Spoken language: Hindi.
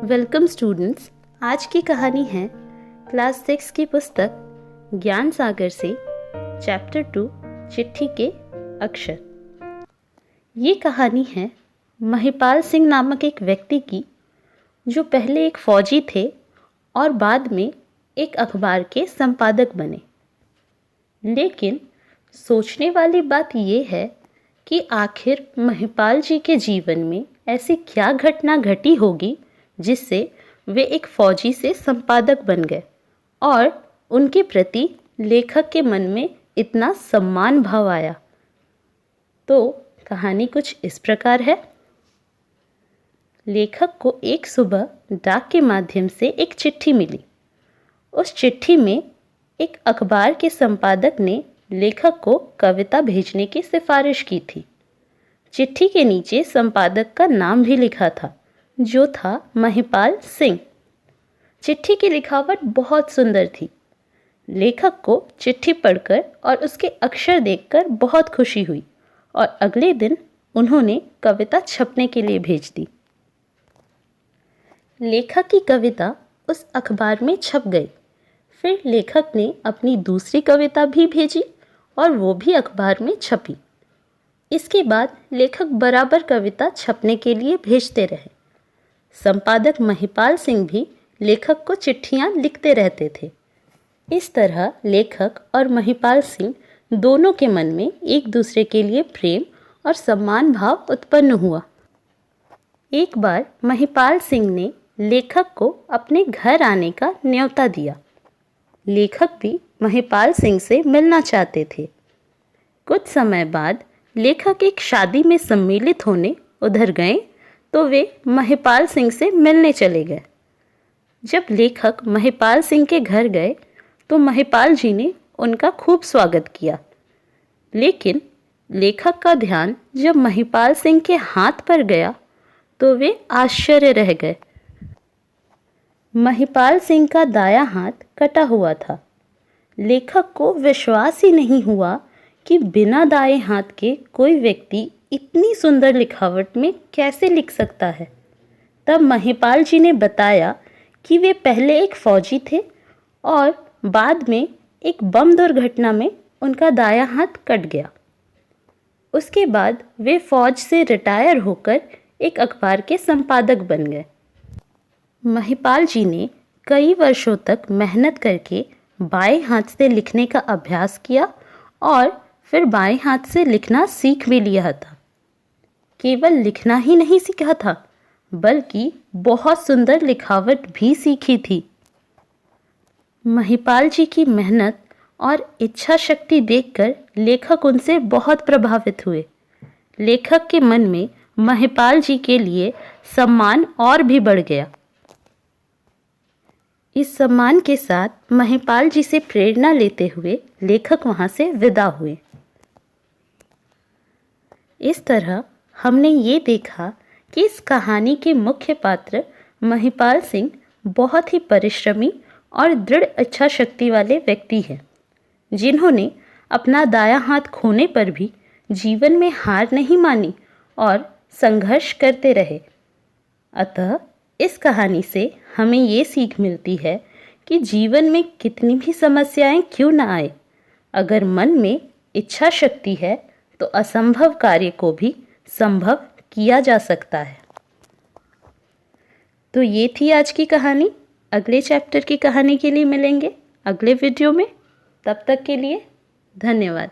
Welcome students. आज की कहानी है क्लास 6 की पुस्तक ज्ञान सागर से चैप्टर 2 चिट्ठी के अक्षर। ये कहानी है महिपाल सिंह नामक एक व्यक्ति की, जो पहले एक फौजी थे और बाद में एक अखबार के संपादक बने। लेकिन सोचने वाली बात यह है कि आखिर महिपाल जी के जीवन में ऐसी क्या घटना घटी होगी जिससे वे एक फौजी से संपादक बन गए और उनके प्रति लेखक के मन में इतना सम्मान भाव आया। तो कहानी कुछ इस प्रकार है। लेखक को एक सुबह डाक के माध्यम से एक चिट्ठी मिली। उस चिट्ठी में एक अखबार के संपादक ने लेखक को कविता भेजने की सिफारिश की थी। चिट्ठी के नीचे संपादक का नाम भी लिखा था, जो था महिपाल सिंह। चिट्ठी की लिखावट बहुत सुंदर थी। लेखक को चिट्ठी पढ़कर और उसके अक्षर देखकर बहुत खुशी हुई और अगले दिन उन्होंने कविता छपने के लिए भेज दी। लेखक की कविता उस अखबार में छप गई। फिर लेखक ने अपनी दूसरी कविता भी भेजी और वो भी अखबार में छपी। इसके बाद लेखक बराबर कविता छपने के लिए भेजते रहे। संपादक महिपाल सिंह भी लेखक को चिट्ठियां लिखते रहते थे। इस तरह लेखक और महिपाल सिंह दोनों के मन में एक दूसरे के लिए प्रेम और सम्मान भाव उत्पन्न हुआ। एक बार महिपाल सिंह ने लेखक को अपने घर आने का न्योता दिया। लेखक भी महिपाल सिंह से मिलना चाहते थे। कुछ समय बाद लेखक एक शादी में सम्मिलित होने उधर गए तो वे महिपाल सिंह से मिलने चले गए। जब लेखक महिपाल सिंह के घर गए तो महिपाल जी ने उनका खूब स्वागत किया। लेकिन लेखक का ध्यान जब महिपाल सिंह के हाथ पर गया तो वे आश्चर्य रह गए। महिपाल सिंह का दायां हाथ कटा हुआ था। लेखक को विश्वास ही नहीं हुआ कि बिना दाएं हाथ के कोई व्यक्ति इतनी सुंदर लिखावट में कैसे लिख सकता है। तब महिपाल जी ने बताया कि वे पहले एक फौजी थे और बाद में एक बम दुर्घटना में उनका दायां हाथ कट गया। उसके बाद वे फौज से रिटायर होकर एक अखबार के संपादक बन गए। महिपाल जी ने कई वर्षों तक मेहनत करके बाएं हाथ से लिखने का अभ्यास किया और फिर बाएं हाथ से लिखना सीख भी लिया था। केवल लिखना ही नहीं सीखा था, बल्कि बहुत सुंदर लिखावट भी सीखी थी। महिपाल जी की मेहनत और इच्छा शक्ति देखकर लेखक उनसे बहुत प्रभावित हुए। लेखक के मन में महिपाल जी के लिए सम्मान और भी बढ़ गया। इस सम्मान के साथ महिपाल जी से प्रेरणा लेते हुए लेखक वहां से विदा हुए। इस तरह हमने ये देखा कि इस कहानी के मुख्य पात्र महिपाल सिंह बहुत ही परिश्रमी और दृढ़ इच्छा शक्ति वाले व्यक्ति हैं, जिन्होंने अपना दायां हाथ खोने पर भी जीवन में हार नहीं मानी और संघर्ष करते रहे। अतः इस कहानी से हमें ये सीख मिलती है कि जीवन में कितनी भी समस्याएं क्यों न आए, अगर मन में इच्छा शक्ति है तो असंभव कार्य को भी संभव किया जा सकता है। तो ये थी आज की कहानी। अगले चैप्टर की कहानी के लिए मिलेंगे अगले वीडियो में। तब तक के लिए धन्यवाद।